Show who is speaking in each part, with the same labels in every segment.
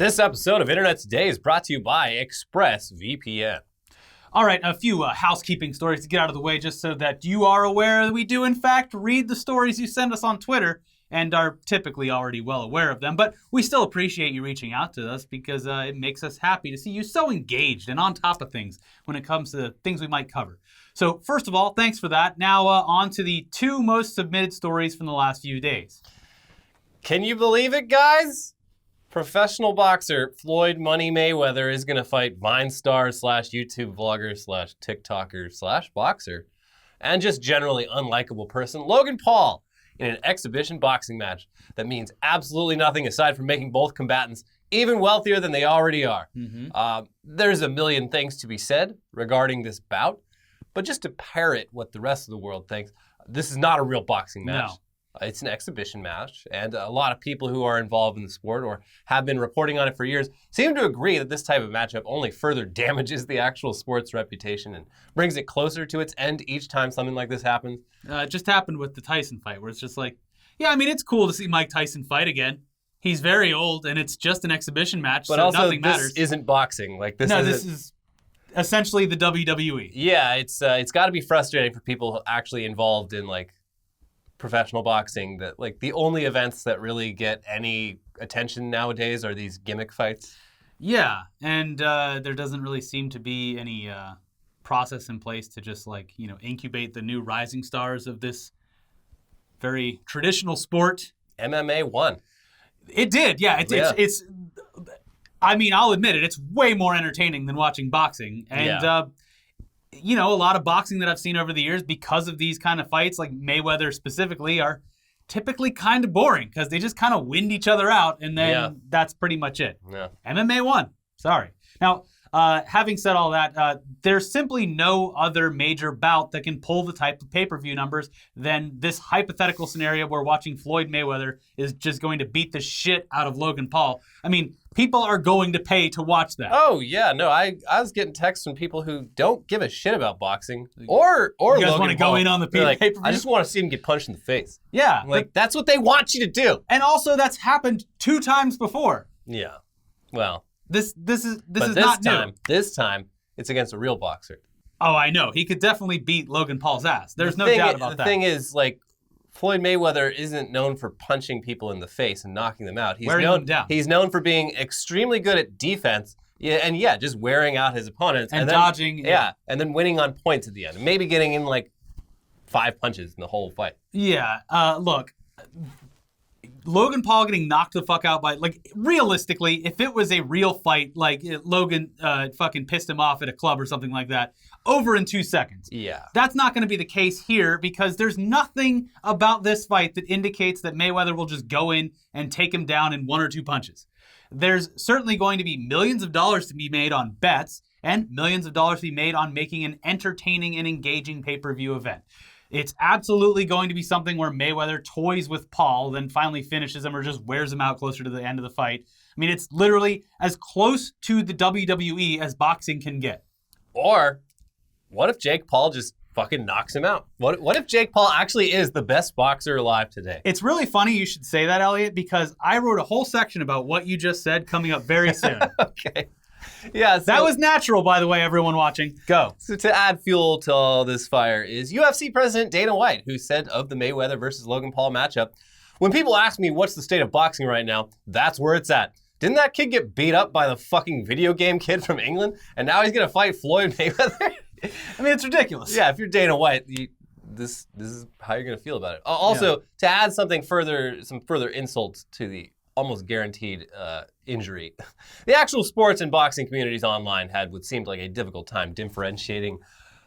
Speaker 1: This episode of Internet Today is brought to you by ExpressVPN.
Speaker 2: All right, a few housekeeping stories to get out of the way just so that you are aware that we do, in fact, read the stories you send us on Twitter and are typically already well aware of them. But we still appreciate you reaching out to us because it makes us happy to see you so engaged and on top of things when it comes to things we might cover. So first of all, thanks for that. Now on to the two most submitted stories from the last few days.
Speaker 1: Can you believe it, guys? Professional boxer Floyd Money Mayweather is going to fight Vine star / YouTube vlogger / TikToker / boxer and just generally unlikable person Logan Paul in an exhibition boxing match that means absolutely nothing aside from making both combatants even wealthier than they already are. There's a million things to be said regarding this bout, but just to parrot what the rest of the world thinks, this is not a real boxing match.
Speaker 2: No.
Speaker 1: It's an exhibition match, and a lot of people who are involved in the sport or have been reporting on it for years seem to agree that this type of matchup only further damages the actual sport's reputation and brings it closer to its end each time something like this happens.
Speaker 2: It just happened with the Tyson fight, where it's just like, yeah, I mean, it's cool to see Mike Tyson fight again. He's very old, and it's just an exhibition match,
Speaker 1: but
Speaker 2: so
Speaker 1: also,
Speaker 2: nothing matters.
Speaker 1: This isn't boxing.
Speaker 2: This is essentially the WWE.
Speaker 1: Yeah, it's got to be frustrating for people actually involved in professional boxing that the only events that really get any attention nowadays are these gimmick fights.
Speaker 2: Yeah, and there doesn't really seem to be any process in place to just incubate the new rising stars of this very traditional sport.
Speaker 1: MMA won.
Speaker 2: It did, yeah. It's I mean, I'll admit it. It's way more entertaining than watching boxing, and a lot of boxing that I've seen over the years because of these kind of fights, like Mayweather specifically, are typically kind of boring because they just kind of wind each other out, and then that's pretty much it.
Speaker 1: Yeah.
Speaker 2: MMA won. Sorry. Now, having said all that, there's simply no other major bout that can pull the type of pay-per-view numbers than this hypothetical scenario where watching Floyd Mayweather is just going to beat the shit out of Logan Paul. I mean, people are going to pay to watch that.
Speaker 1: Oh, yeah. No, I was getting texts from people who don't give a shit about boxing or
Speaker 2: you guys
Speaker 1: Logan
Speaker 2: want to go
Speaker 1: Paul.
Speaker 2: in on the pay-per-view?
Speaker 1: I just want to see him get punched in the face.
Speaker 2: Yeah.
Speaker 1: That's what they want you to do.
Speaker 2: And also, that's happened 2 times before.
Speaker 1: Yeah. Well...
Speaker 2: This is not new.
Speaker 1: This time, it's against a real boxer.
Speaker 2: Oh, I know. He could definitely beat Logan Paul's ass. There's no doubt about that.
Speaker 1: The thing is, Floyd Mayweather isn't known for punching people in the face and knocking them out.
Speaker 2: Wearing them down.
Speaker 1: He's known for being extremely good at defense. Yeah, and just wearing out his opponents
Speaker 2: and
Speaker 1: then,
Speaker 2: dodging.
Speaker 1: Yeah, and then winning on points at the end. Maybe getting in 5 punches in the whole fight.
Speaker 2: Yeah. Look. Logan Paul getting knocked the fuck out by, realistically, if it was a real fight, Logan fucking pissed him off at a club or something like that, over in 2 seconds.
Speaker 1: Yeah.
Speaker 2: That's not going to be the case here because there's nothing about this fight that indicates that Mayweather will just go in and take him down in 1 or 2 punches. There's certainly going to be millions of dollars to be made on bets and millions of dollars to be made on making an entertaining and engaging pay-per-view event. It's absolutely going to be something where Mayweather toys with Paul, then finally finishes him or just wears him out closer to the end of the fight. I mean, it's literally as close to the WWE as boxing can get.
Speaker 1: Or what if Jake Paul just fucking knocks him out? What if Jake Paul actually is the best boxer alive today?
Speaker 2: It's really funny you should say that, Elliot, because I wrote a whole section about what you just said coming up very soon.
Speaker 1: Okay. Yeah, so,
Speaker 2: that was natural, by the way, everyone watching. Go.
Speaker 1: So to add fuel to all this fire is UFC President Dana White, who said of the Mayweather versus Logan Paul matchup, "When people ask me what's the state of boxing right now, that's where it's at. Didn't that kid get beat up by the fucking video game kid from England? And now he's going to fight Floyd Mayweather?"
Speaker 2: I mean, it's ridiculous.
Speaker 1: Yeah, if you're Dana White, this is how you're going to feel about it. Also, to add some further insults to the almost guaranteed injury. The actual sports and boxing communities online had what seemed like a difficult time differentiating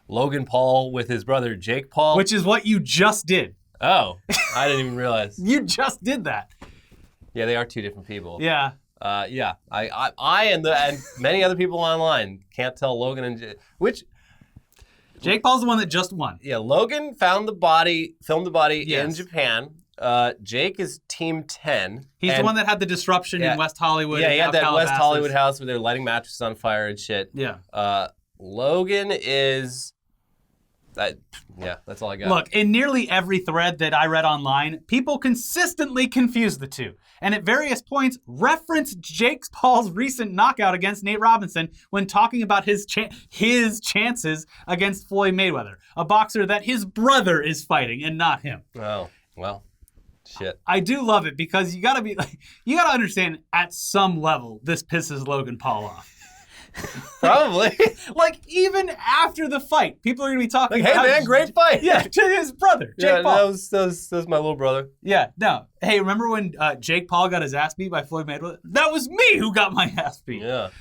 Speaker 1: Logan Paul with his brother Jake Paul.
Speaker 2: Which is what you just did.
Speaker 1: Oh, I didn't even realize.
Speaker 2: You just did that.
Speaker 1: Yeah, they are 2 different people.
Speaker 2: Yeah.
Speaker 1: I and many other people online can't tell Logan and
Speaker 2: Jake Paul's the one that just won.
Speaker 1: Yeah, Logan filmed the body in Japan. Jake is Team 10.
Speaker 2: He's the one that had the disruption in West Hollywood.
Speaker 1: Yeah, he had that West Hollywood house where they're lighting mattresses on fire and shit.
Speaker 2: Yeah.
Speaker 1: Logan is Yeah, that's all I got.
Speaker 2: Look, in nearly every thread that I read online, people consistently confuse the two, and at various points reference Jake Paul's recent knockout against Nate Robinson when talking about his chances against Floyd Mayweather, a boxer that his brother is fighting and not him.
Speaker 1: Oh, well, shit.
Speaker 2: I do love it because you gotta understand at some level this pisses Logan Paul off.
Speaker 1: Probably.
Speaker 2: Like, even after the fight, people are going to be talking
Speaker 1: like, hey,
Speaker 2: about...
Speaker 1: man, great fight.
Speaker 2: Yeah, to his brother, Jake Paul.
Speaker 1: That was my little brother.
Speaker 2: Yeah, no. Hey, remember when Jake Paul got his ass beat by Floyd Mayweather? That was me who got my ass beat.
Speaker 1: Yeah.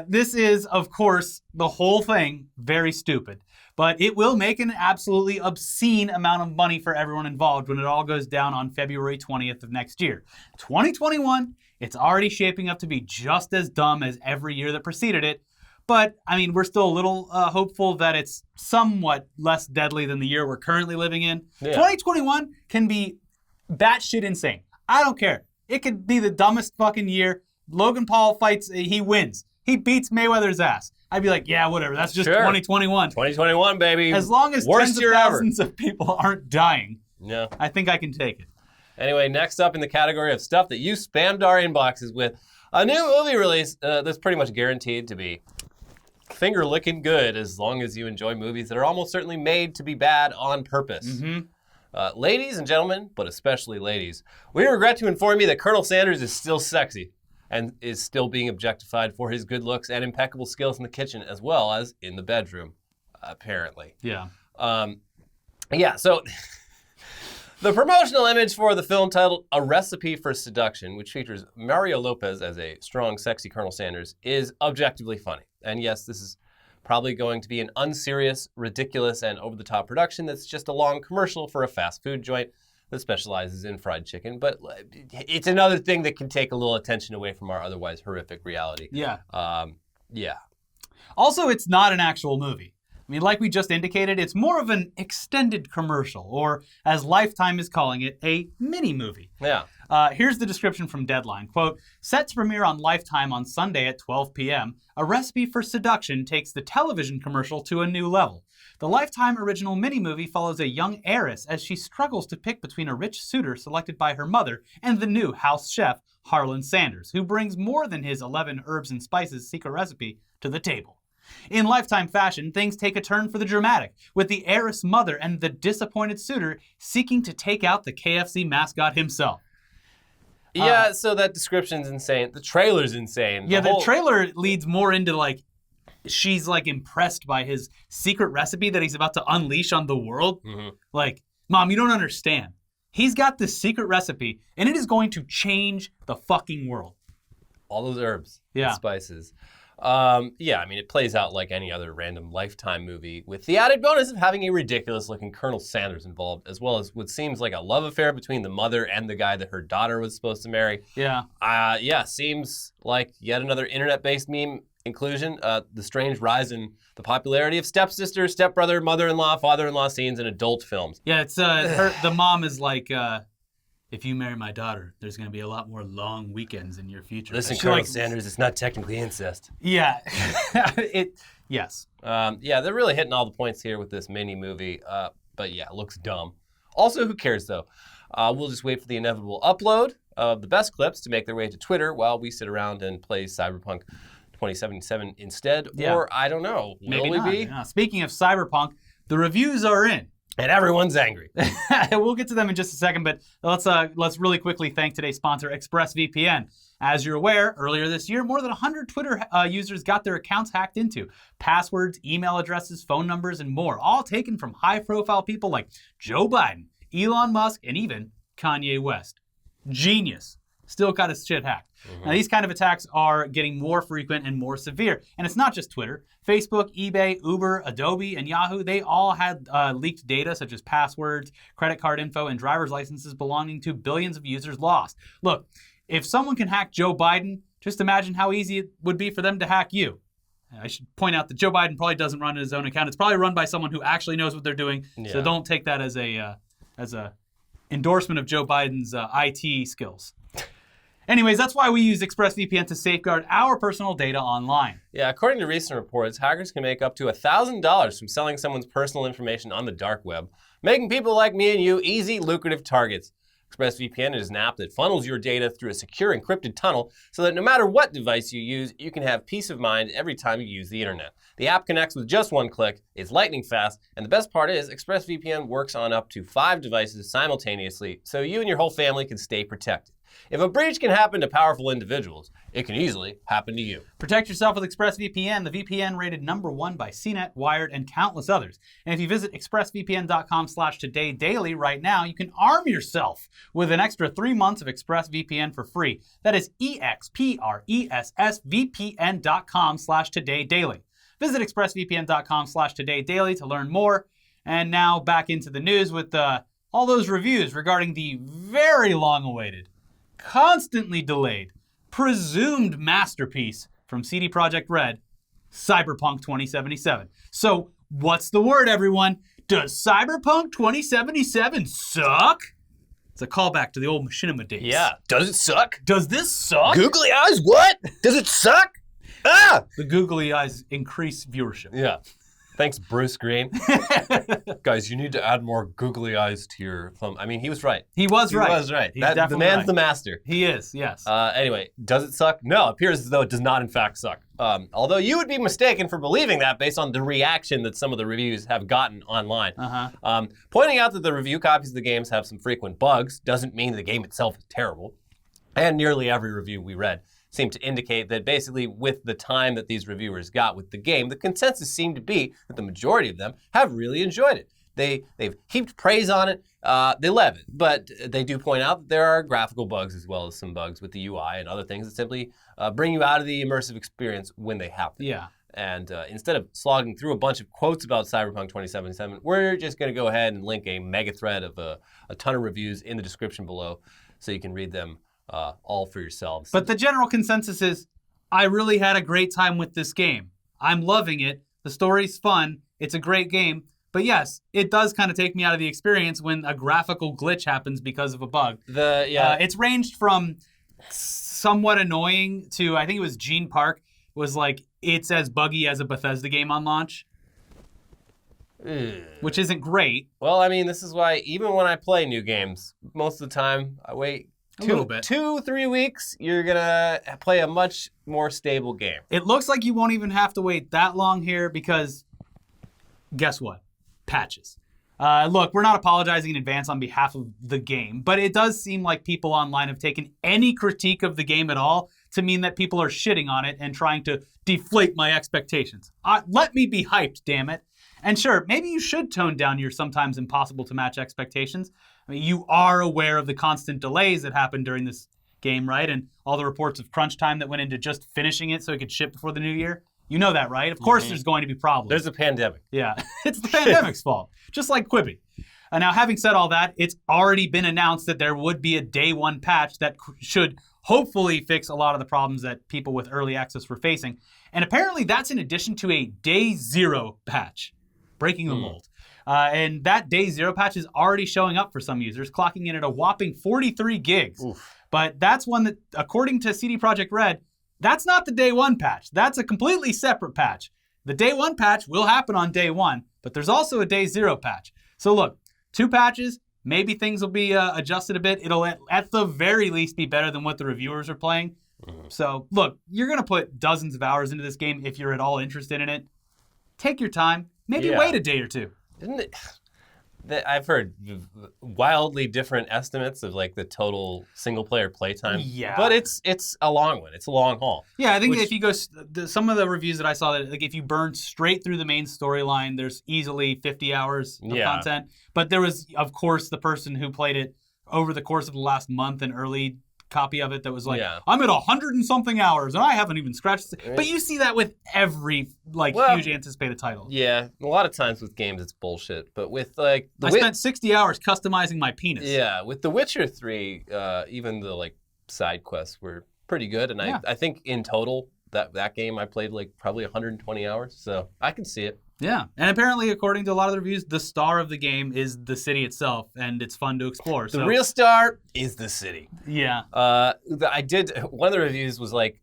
Speaker 2: This is, of course, the whole thing very stupid. But it will make an absolutely obscene amount of money for everyone involved when it all goes down on February 20th of next year. 2021, it's already shaping up to be just as dumb as every year that preceded it. But, I mean, we're still a little hopeful that it's somewhat less deadly than the year we're currently living in. Yeah. 2021 can be batshit insane. I don't care. It could be the dumbest fucking year. Logan Paul fights, he wins. He beats Mayweather's ass. I'd be like, yeah, whatever. That's just 2021.
Speaker 1: 2021, baby.
Speaker 2: As long as tens of thousands of people aren't dying,
Speaker 1: yeah,
Speaker 2: I think I can take it.
Speaker 1: Anyway, next up in the category of stuff that you spammed our inboxes with, a new movie release that's pretty much guaranteed to be finger-licking good as long as you enjoy movies that are almost certainly made to be bad on purpose.
Speaker 2: Mm-hmm.
Speaker 1: Ladies and gentlemen, but especially ladies, we regret to inform you that Colonel Sanders is still sexy and is still being objectified for his good looks and impeccable skills in the kitchen as well as in the bedroom, apparently.
Speaker 2: Yeah.
Speaker 1: So the promotional image for the film titled A Recipe for Seduction, which features Mario Lopez as a strong, sexy Colonel Sanders, is objectively funny. And yes, this is probably going to be an unserious, ridiculous, and over-the-top production that's just a long commercial for a fast food joint that specializes in fried chicken. But it's another thing that can take a little attention away from our otherwise horrific reality.
Speaker 2: Yeah.
Speaker 1: Yeah.
Speaker 2: Also, it's not an actual movie. I mean, like we just indicated, it's more of an extended commercial, or as Lifetime is calling it, a mini-movie.
Speaker 1: Yeah.
Speaker 2: Here's the description from Deadline. Quote, set to premiere on Lifetime on Sunday at 12 p.m., A Recipe for Seduction takes the television commercial to a new level. The Lifetime original mini-movie follows a young heiress as she struggles to pick between a rich suitor selected by her mother and the new house chef, Harlan Sanders, who brings more than his 11 herbs and spices secret recipe to the table. In Lifetime fashion, things take a turn for the dramatic, with the heiress mother and the disappointed suitor seeking to take out the KFC mascot himself.
Speaker 1: Yeah, so that description's insane. The trailer's insane.
Speaker 2: The trailer leads more into, like, she's, like, impressed by his secret recipe that he's about to unleash on the world. Mm-hmm. Like, Mom, you don't understand. He's got this secret recipe, and it is going to change the fucking world.
Speaker 1: All those herbs and spices. It plays out like any other random Lifetime movie, with the added bonus of having a ridiculous-looking Colonel Sanders involved, as well as what seems like a love affair between the mother and the guy that her daughter was supposed to marry.
Speaker 2: Yeah.
Speaker 1: Seems like yet another internet-based meme inclusion. The strange rise in the popularity of stepsister, stepbrother, mother-in-law, father-in-law scenes in adult films.
Speaker 2: Yeah, it's the mom is like, if you marry my daughter, there's going to be a lot more long weekends in your future.
Speaker 1: Listen, Colonel Sanders, it's not technically incest.
Speaker 2: Yeah. Yes.
Speaker 1: They're really hitting all the points here with this mini movie. But yeah, it looks dumb. Also, who cares though? We'll just wait for the inevitable upload of the best clips to make their way to Twitter while we sit around and play Cyberpunk 2077 instead. Yeah. Or, I don't know, will we be?
Speaker 2: Yeah. Speaking of Cyberpunk, the reviews are in.
Speaker 1: And everyone's angry.
Speaker 2: We'll get to them in just a second, but let's really quickly thank today's sponsor, ExpressVPN. As you're aware, earlier this year, more than 100 Twitter users got their accounts hacked into. Passwords, email addresses, phone numbers, and more, all taken from high-profile people like Joe Biden, Elon Musk, and even Kanye West. Genius. Still got his shit hacked. Mm-hmm. Now, these kind of attacks are getting more frequent and more severe. And it's not just Twitter. Facebook, eBay, Uber, Adobe, and Yahoo, they all had leaked data such as passwords, credit card info, and driver's licenses belonging to billions of users lost. Look, if someone can hack Joe Biden, just imagine how easy it would be for them to hack you. I should point out that Joe Biden probably doesn't run his own account. It's probably run by someone who actually knows what they're doing. Yeah. So don't take that as a endorsement of Joe Biden's IT skills. Anyways, that's why we use ExpressVPN to safeguard our personal data online.
Speaker 1: Yeah, according to recent reports, hackers can make up to $1,000 from selling someone's personal information on the dark web, making people like me and you easy, lucrative targets. ExpressVPN is an app that funnels your data through a secure encrypted tunnel so that no matter what device you use, you can have peace of mind every time you use the internet. The app connects with just one click, it's lightning fast, and the best part is ExpressVPN works on up to 5 devices simultaneously so you and your whole family can stay protected. If a breach can happen to powerful individuals, it can easily happen to you.
Speaker 2: Protect yourself with ExpressVPN, the VPN rated #1 by CNET, Wired, and countless others. And if you visit expressvpn.com/todaydaily right now, you can arm yourself with an extra 3 months of ExpressVPN for free. That is expressvpn.com/todaydaily. Visit expressvpn.com/todaydaily to learn more. And now back into the news with all those reviews regarding the very long-awaited, constantly delayed, presumed masterpiece from CD Projekt Red, Cyberpunk 2077. So, what's the word, everyone? Does Cyberpunk 2077 suck? It's a callback to the old machinima days.
Speaker 1: Yeah. Does it suck?
Speaker 2: Does this suck?
Speaker 1: Googly eyes, what? Does it suck? Ah!
Speaker 2: The googly eyes increase viewership.
Speaker 1: Yeah. Thanks, Bruce Green. Guys, you need to add more googly eyes to your thumb. I mean, he was right.
Speaker 2: He was right.
Speaker 1: He was right.
Speaker 2: He's
Speaker 1: The
Speaker 2: definitely
Speaker 1: man's
Speaker 2: right.
Speaker 1: the master.
Speaker 2: He is, yes.
Speaker 1: Anyway, does it suck? No, it appears as though it does not in fact suck. Although you would be mistaken for believing that based on the reaction that some of the reviews have gotten online. Pointing out that the review copies of the games have some frequent bugs doesn't mean the game itself is terrible. And nearly every review we read seemed to indicate that basically with the time that these reviewers got with the game, the consensus seemed to be that the majority of them have really enjoyed it. They've heaped praise on it. They love it, but they do point out that there are graphical bugs as well as some bugs with the UI and other things that simply bring you out of the immersive experience when they happen.
Speaker 2: Yeah.
Speaker 1: And instead of slogging through a bunch of quotes about Cyberpunk 2077, we're just going to go ahead and link a mega thread of a ton of reviews in the description below so you can read them all for yourselves.
Speaker 2: But the general consensus is, I really had a great time with this game. I'm loving it. The story's fun. It's a great game. But yes, it does kind of take me out of the experience when a graphical glitch happens because of a bug. It's ranged from somewhat annoying to, I think it was Gene Park, was like, it's as buggy as a Bethesda game on launch. Which isn't great.
Speaker 1: Well, I mean, this is why even when I play new games, most of the time I wait
Speaker 2: a little bit.
Speaker 1: 2-3 weeks, you're going to play a much more stable game.
Speaker 2: It looks like you won't even have to wait that long here because guess what? Patches. Look, we're not apologizing in advance on behalf of the game, but it does seem like people online have taken any critique of the game at all to mean that people are shitting on it and trying to deflate my expectations. Let me be hyped, damn it. And sure, maybe you should tone down your sometimes impossible to match expectations. I mean, you are aware of the constant delays that happened during this game, right? And all the reports of crunch time that went into just finishing it so it could ship before the new year. You know that, right? Of course there's going to be problems.
Speaker 1: There's a pandemic.
Speaker 2: Yeah, it's the pandemic's fault, just like Quibi. Now, having said all that, it's already been announced that there would be a day one patch that should hopefully fix a lot of the problems that people with early access were facing. And apparently that's in addition to a day zero patch, breaking the mold. And that day zero patch is already showing up for some users, clocking in at a whopping 43 gigs.
Speaker 1: Oof.
Speaker 2: But that's one that, according to CD Projekt Red, that's not the day one patch. That's a completely separate patch. The day one patch will happen on day one, but there's also a day zero patch. So look, 2 patches, maybe things will be adjusted a bit. It'll at the very least be better than what the reviewers are playing. So look, you're going to put dozens of hours into this game if you're at all interested in it. Take your time. Maybe wait a day or two.
Speaker 1: Isn't it? I've heard wildly different estimates of like the total single player playtime.
Speaker 2: Yeah.
Speaker 1: But it's a long one. It's a long haul.
Speaker 2: Yeah, I think if you go, some of the reviews that I saw, that like if you burn straight through the main storyline, there's easily 50 hours of content. But there was, of course, the person who played it over the course of the last month, an early copy of it that was like, I'm at 100 and something hours and I haven't even scratched. But you see that with every huge anticipated title.
Speaker 1: Yeah, a lot of times with games it's bullshit, but with like
Speaker 2: I spent 60 hours customizing my penis.
Speaker 1: Yeah, with The Witcher 3, even the like side quests were pretty good, and I think in total that game I played like probably 120 hours, so I can see it.
Speaker 2: Yeah, and apparently, according to a lot of the reviews, the star of the game is the city itself, and it's fun to explore.
Speaker 1: The real star is the city.
Speaker 2: Yeah.
Speaker 1: One of the reviews was like,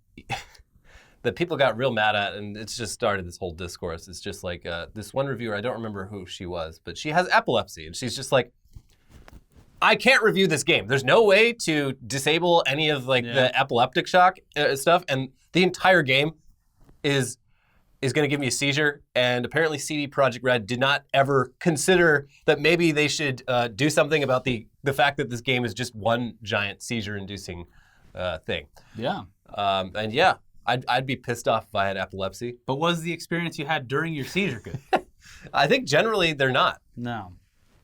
Speaker 1: that people got real mad at, and it's just started this whole discourse. It's just like this one reviewer, I don't remember who she was, but she has epilepsy, and she's just like, I can't review this game. There's no way to disable any of the epileptic shock stuff, and the entire game is going to give me a seizure. And apparently CD Projekt Red did not ever consider that maybe they should do something about the fact that this game is just one giant seizure-inducing thing.
Speaker 2: Yeah.
Speaker 1: And yeah, I'd be pissed off if I had epilepsy.
Speaker 2: But was the experience you had during your seizure good?
Speaker 1: I think generally they're not.
Speaker 2: No.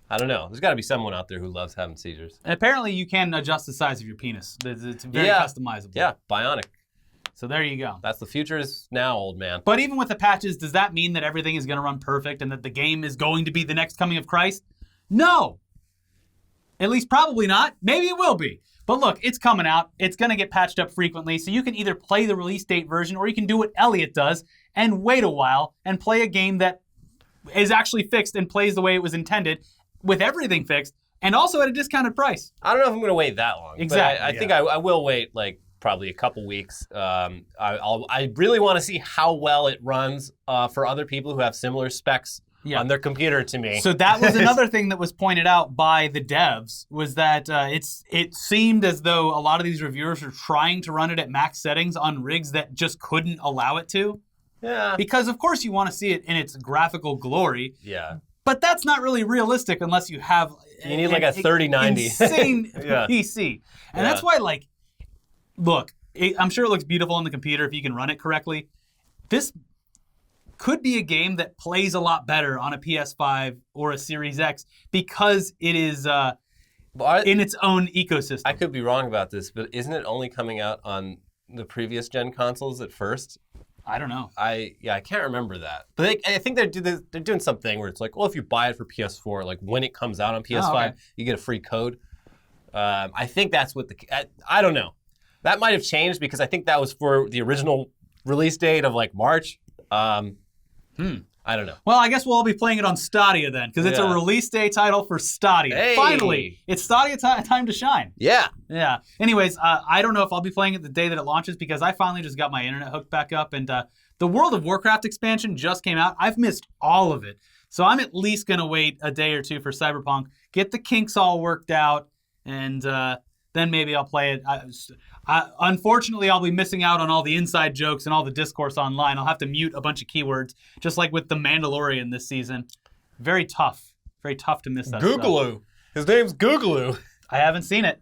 Speaker 1: I don't know. There's got to be someone out there who loves having seizures.
Speaker 2: And apparently you can adjust the size of your penis. It's very customizable.
Speaker 1: Yeah, bionic.
Speaker 2: So there you go.
Speaker 1: That's the future is now, old man.
Speaker 2: But even with the patches, does that mean that everything is going to run perfect and that the game is going to be the next coming of Christ? No. At least probably not. Maybe it will be. But look, it's coming out. It's going to get patched up frequently, so you can either play the release date version or you can do what Elliot does and wait a while and play a game that is actually fixed and plays the way it was intended with everything fixed and also at a discounted price.
Speaker 1: I don't know if I'm going to wait that long.
Speaker 2: Exactly.
Speaker 1: But I think I will wait like probably a couple weeks. I really want to see how well it runs for other people who have similar specs on their computer to me.
Speaker 2: So that was another thing that was pointed out by the devs, was that it seemed as though a lot of these reviewers are trying to run it at max settings on rigs that just couldn't allow it to.
Speaker 1: Yeah.
Speaker 2: Because of course you want to see it in its graphical glory.
Speaker 1: Yeah.
Speaker 2: But that's not really realistic unless you have
Speaker 1: you need like a 3090
Speaker 2: insane PC. And that's why, like, look, I'm sure it looks beautiful on the computer if you can run it correctly. This could be a game that plays a lot better on a PS5 or a Series X because it is in its own ecosystem.
Speaker 1: I could be wrong about this, but isn't it only coming out on the previous gen consoles at first?
Speaker 2: I don't know.
Speaker 1: I can't remember that. But I think they're doing something where it's like, well, if you buy it for PS4, like when it comes out on PS5, you get a free code. I think that's what I don't know. That might have changed because I think that was for the original release date of like March. I don't know.
Speaker 2: Well, I guess we'll all be playing it on Stadia then, because it's a release day title for Stadia.
Speaker 1: Hey.
Speaker 2: Finally, it's Stadia time to shine.
Speaker 1: Yeah.
Speaker 2: Yeah. Anyways, I don't know if I'll be playing it the day that it launches because I finally just got my internet hooked back up, and the World of Warcraft expansion just came out. I've missed all of it. So I'm at least going to wait a day or two for Cyberpunk, get the kinks all worked out, and then maybe I'll play it. Unfortunately, I'll be missing out on all the inside jokes and all the discourse online. I'll have to mute a bunch of keywords, just like with The Mandalorian this season. Very tough to miss that
Speaker 1: Googaloo.
Speaker 2: stuff.
Speaker 1: His name's Googaloo.
Speaker 2: I haven't seen it.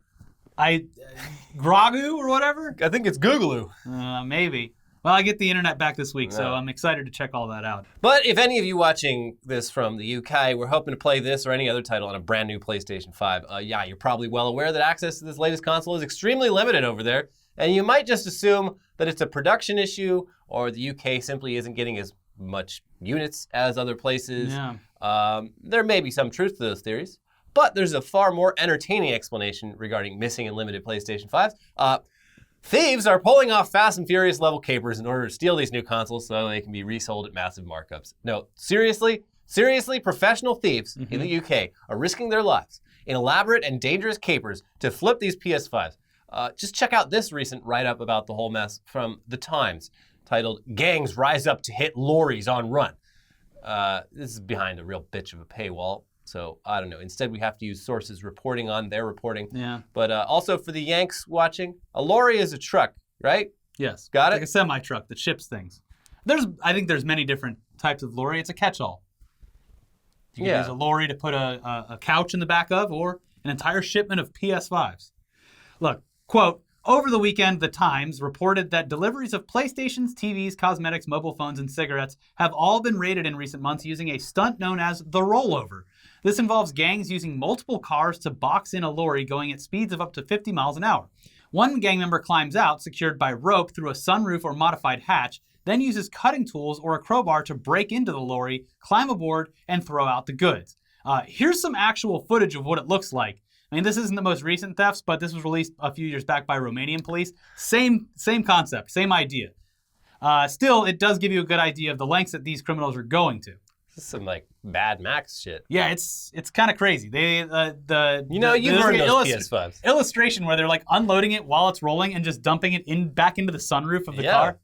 Speaker 2: Grogu or whatever?
Speaker 1: I think it's Googaloo.
Speaker 2: Maybe. Well, I get the internet back this week, so I'm excited to check all that out.
Speaker 1: But if any of you watching this from the UK were hoping to play this or any other title on a brand new PlayStation 5, you're probably well aware that access to this latest console is extremely limited over there, and you might just assume that it's a production issue or the UK simply isn't getting as much units as other places.
Speaker 2: Yeah.
Speaker 1: There may be some truth to those theories, but there's a far more entertaining explanation regarding missing and limited PlayStation 5s. Thieves are pulling off Fast and Furious level capers in order to steal these new consoles so they can be resold at massive markups. No, seriously, professional thieves in the UK are risking their lives in elaborate and dangerous capers to flip these PS5s. Just check out this recent write-up about the whole mess from The Times, titled, "Gangs Rise Up to Hit Lorries on Run." This is behind a real bitch of a paywall. So, I don't know. Instead, we have to use sources reporting on their reporting.
Speaker 2: Yeah.
Speaker 1: But also for the Yanks watching, a lorry is a truck, right?
Speaker 2: Yes.
Speaker 1: Got it?
Speaker 2: Like a semi-truck that ships things. I think there's many different types of lorry. It's a catch-all. You can use a lorry to put a couch in the back of, or an entire shipment of PS5s. Look, quote, over the weekend, The Times reported that deliveries of PlayStations, TVs, cosmetics, mobile phones, and cigarettes have all been raided in recent months using a stunt known as the rollover. This involves gangs using multiple cars to box in a lorry going at speeds of up to 50 miles an hour. One gang member climbs out, secured by rope through a sunroof or modified hatch, then uses cutting tools or a crowbar to break into the lorry, climb aboard, and throw out the goods. Here's some actual footage of what it looks like. I mean, this isn't the most recent thefts, but this was released a few years back by Romanian police. Same concept, same idea. Still, it does give you a good idea of the lengths that these criminals are going to.
Speaker 1: This is some like Mad Max shit.
Speaker 2: Yeah, it's kind of crazy. They
Speaker 1: You've heard those PS5s.
Speaker 2: illustration where they're like unloading it while it's rolling and just dumping it back into the sunroof of the car.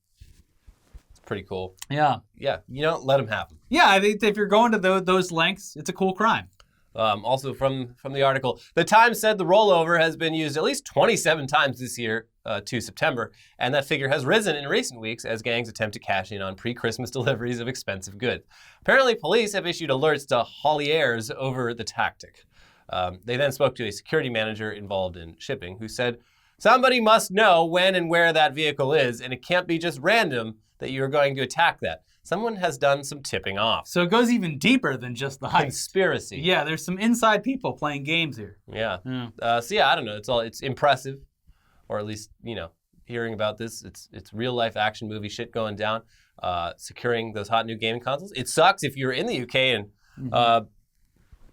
Speaker 1: It's pretty cool.
Speaker 2: Yeah.
Speaker 1: Yeah, let them happen.
Speaker 2: Yeah, I think if you're going to those lengths, it's a cool crime.
Speaker 1: Also from the article, the Times said the rollover has been used at least 27 times this year to September, and that figure has risen in recent weeks as gangs attempt to cash in on pre-Christmas deliveries of expensive goods. Apparently, police have issued alerts to hauliers over the tactic. They then spoke to a security manager involved in shipping who said, somebody must know when and where that vehicle is, and it can't be just random that you're going to attack that. Someone has done some tipping off.
Speaker 2: So it goes even deeper than just the heist.
Speaker 1: Conspiracy.
Speaker 2: Yeah, there's some inside people playing games here.
Speaker 1: Yeah. I don't know. It's impressive, or at least hearing about this. It's real life action movie shit going down. Securing those hot new gaming consoles. It sucks if you're in the UK and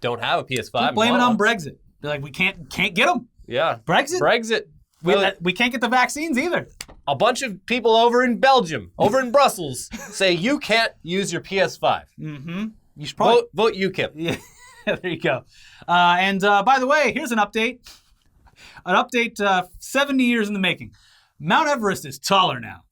Speaker 1: don't have a PS5.
Speaker 2: Blame it on Brexit. They're like, we can't get them.
Speaker 1: Yeah.
Speaker 2: Brexit. We can't get the vaccines either.
Speaker 1: A bunch of people over in Belgium, over in Brussels, say you can't use your PS5.
Speaker 2: Mm-hmm. You should probably
Speaker 1: vote UKIP.
Speaker 2: Yeah, there you go. And by the way, here's an update. 70 years in the making. Mount Everest is taller now.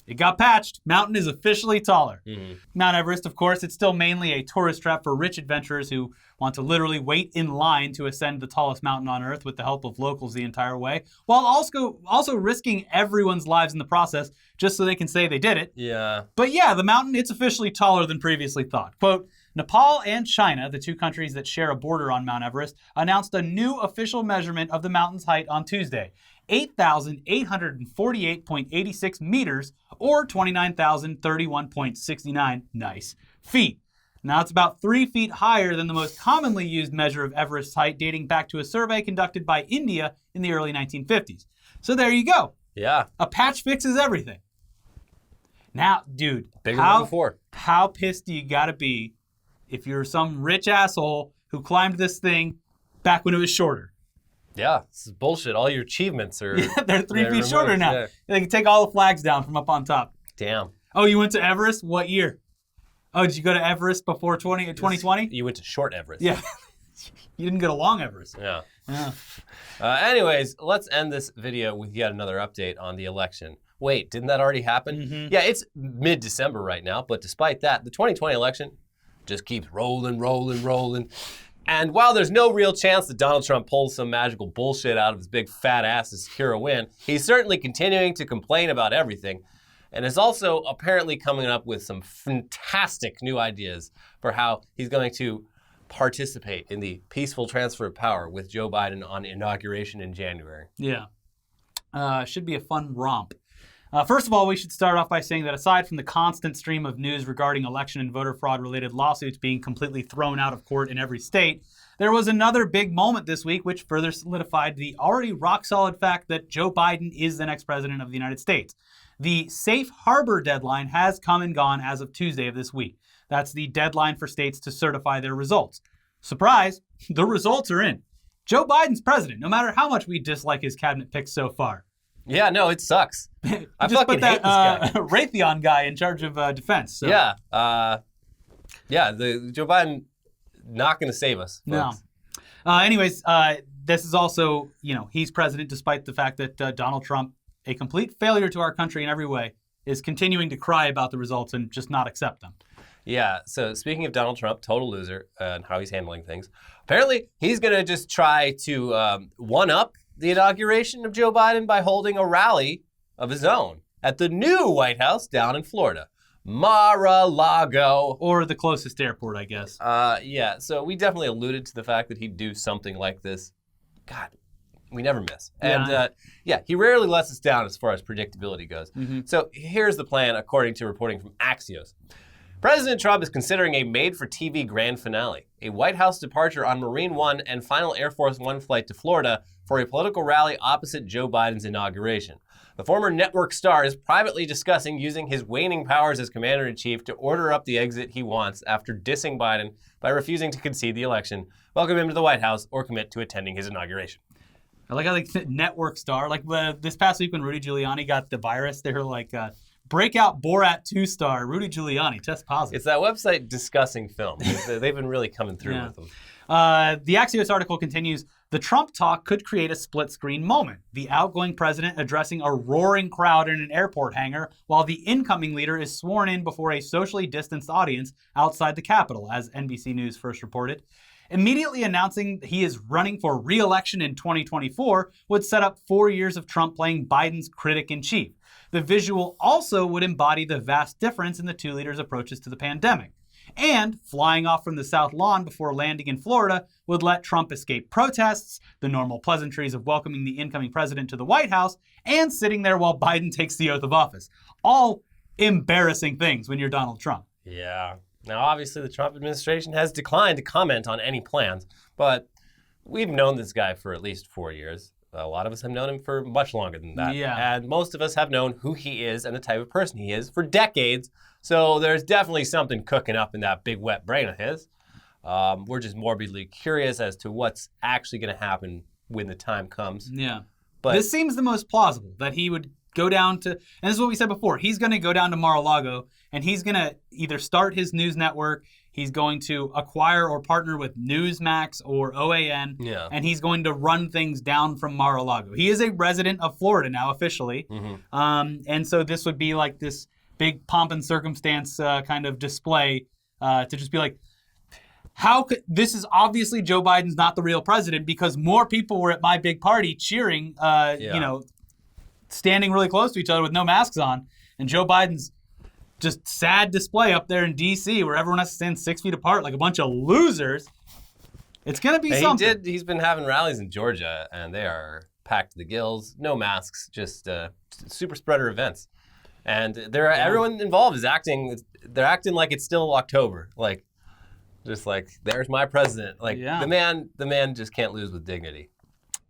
Speaker 2: It got patched. Mountain is officially taller. Mm-hmm. Mount Everest, of course, it's still mainly a tourist trap for rich adventurers who want to literally wait in line to ascend the tallest mountain on Earth with the help of locals the entire way, while also risking everyone's lives in the process just so they can say they did it.
Speaker 1: Yeah.
Speaker 2: But yeah, the mountain, it's officially taller than previously thought. Quote, Nepal and China, the two countries that share a border on Mount Everest, announced a new official measurement of the mountain's height on Tuesday. 8,848.86 meters, or 29,031.69 feet. Now, it's about 3 feet higher than the most commonly used measure of Everest's height, dating back to a survey conducted by India in the early 1950s. So there you go.
Speaker 1: Yeah.
Speaker 2: A patch fixes everything. Now, dude,
Speaker 1: bigger than before.
Speaker 2: How pissed do you gotta be if you're some rich asshole who climbed this thing back when it was shorter?
Speaker 1: Yeah, this is bullshit. All your achievements are...
Speaker 2: Yeah, they're 3 feet shorter now.
Speaker 1: Yeah.
Speaker 2: They can take all the flags down from up on top.
Speaker 1: Damn.
Speaker 2: Oh, you went to Everest? What year? Oh, did you go to Everest before 2020?
Speaker 1: You went to short Everest.
Speaker 2: Yeah. You didn't go to long Everest.
Speaker 1: Yeah.
Speaker 2: Yeah.
Speaker 1: Anyways, let's end this video with yet another update on the election. Wait, didn't that already happen?
Speaker 2: Mm-hmm.
Speaker 1: Yeah, it's mid-December right now, but despite that, the 2020 election just keeps rolling. And while there's no real chance that Donald Trump pulls some magical bullshit out of his big fat ass to secure a win, he's certainly continuing to complain about everything, and is also apparently coming up with some fantastic new ideas for how he's going to participate in the peaceful transfer of power with Joe Biden on inauguration in January.
Speaker 2: Yeah. Should be a fun romp. First of all, we should start off by saying that aside from the constant stream of news regarding election and voter fraud-related lawsuits being completely thrown out of court in every state, there was another big moment this week which further solidified the already rock-solid fact that Joe Biden is the next president of the United States. The safe harbor deadline has come and gone as of Tuesday of this week. That's the deadline for states to certify their results. Surprise, the results are in. Joe Biden's president, no matter how much we dislike his cabinet picks so far.
Speaker 1: Yeah, no, it sucks. I
Speaker 2: just
Speaker 1: fucking
Speaker 2: put that
Speaker 1: hate this guy.
Speaker 2: Raytheon guy in charge of defense. So.
Speaker 1: Yeah. The Joe Biden not going to save us, folks.
Speaker 2: No. Anyways, this is also, he's president despite the fact that Donald Trump, a complete failure to our country in every way, is continuing to cry about the results and just not accept them.
Speaker 1: Yeah, so speaking of Donald Trump, total loser, and how he's handling things, apparently he's going to just try to one-up the inauguration of Joe Biden by holding a rally of his own at the new White House down in Florida. Mar-a-Lago.
Speaker 2: Or the closest airport, I guess.
Speaker 1: Yeah, so we definitely alluded to the fact that he'd do something like this. God, we never miss. And he rarely lets us down as far as predictability goes. Mm-hmm. So here's the plan, according to reporting from Axios. President Trump is considering a made-for-TV grand finale, a White House departure on Marine One and final Air Force One flight to Florida for a political rally opposite Joe Biden's inauguration. The former network star is privately discussing using his waning powers as commander-in-chief to order up the exit he wants after dissing Biden by refusing to concede the election, welcome him to the White House, or commit to attending his inauguration.
Speaker 2: I like how they said network star. Like this past week when Rudy Giuliani got the virus, they were like, breakout Borat 2 star Rudy Giuliani tests positive.
Speaker 1: It's that website Discussing Film. They've been really coming through with them.
Speaker 2: The Axios article continues, the Trump talk could create a split-screen moment. The outgoing president addressing a roaring crowd in an airport hangar, while the incoming leader is sworn in before a socially distanced audience outside the Capitol, as NBC News first reported. Immediately announcing he is running for re-election in 2024 would set up 4 years of Trump playing Biden's critic-in-chief. The visual also would embody the vast difference in the two leaders' approaches to the pandemic. And flying off from the South Lawn before landing in Florida would let Trump escape protests, the normal pleasantries of welcoming the incoming president to the White House, and sitting there while Biden takes the oath of office. All embarrassing things when you're Donald Trump.
Speaker 1: Yeah. Now, obviously, the Trump administration has declined to comment on any plans, but we've known this guy for at least 4 years. A lot of us have known him for much longer than that.
Speaker 2: Yeah.
Speaker 1: And most of us have known who he is and the type of person he is for decades. So there's definitely something cooking up in that big wet brain of his. We're just morbidly curious as to what's actually going to happen when the time comes.
Speaker 2: Yeah.
Speaker 1: But
Speaker 2: this seems the most plausible, that he would go down to, and this is what we said before, he's going to go down to Mar-a-Lago and he's going to either start his news network, he's going to acquire or partner with Newsmax or OAN, and he's going to run things down from Mar-a-Lago. He is a resident of Florida now officially, and so this would be like this big pomp and circumstance kind of display to just be like, how could, this is obviously Joe Biden's not the real president because more people were at my big party cheering, you know, standing really close to each other with no masks on, and Joe Biden's just sad display up there in D.C. where everyone has to stand 6 feet apart like a bunch of losers. It's going to be something.
Speaker 1: He's been having rallies in Georgia, and they are packed to the gills. No masks, just super spreader events. And everyone involved is they're acting like it's still October. Like, just like, there's my president. Like, the man just can't lose with dignity.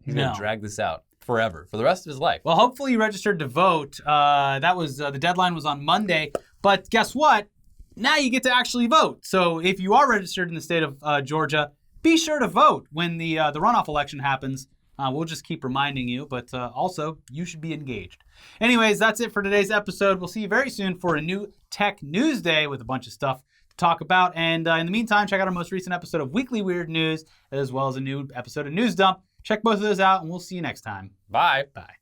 Speaker 1: He's going to drag this out forever, for the rest of his life.
Speaker 2: Well, hopefully you registered to vote. That was the deadline was on Monday. But guess what? Now you get to actually vote. So if you are registered in the state of Georgia, be sure to vote when the runoff election happens. We'll just keep reminding you, but also you should be engaged. Anyways, that's it for today's episode. We'll see you very soon for a new Tech News Day with a bunch of stuff to talk about. And in the meantime, check out our most recent episode of Weekly Weird News, as well as a new episode of News Dump. Check both of those out, and we'll see you next time.
Speaker 1: Bye.
Speaker 2: Bye.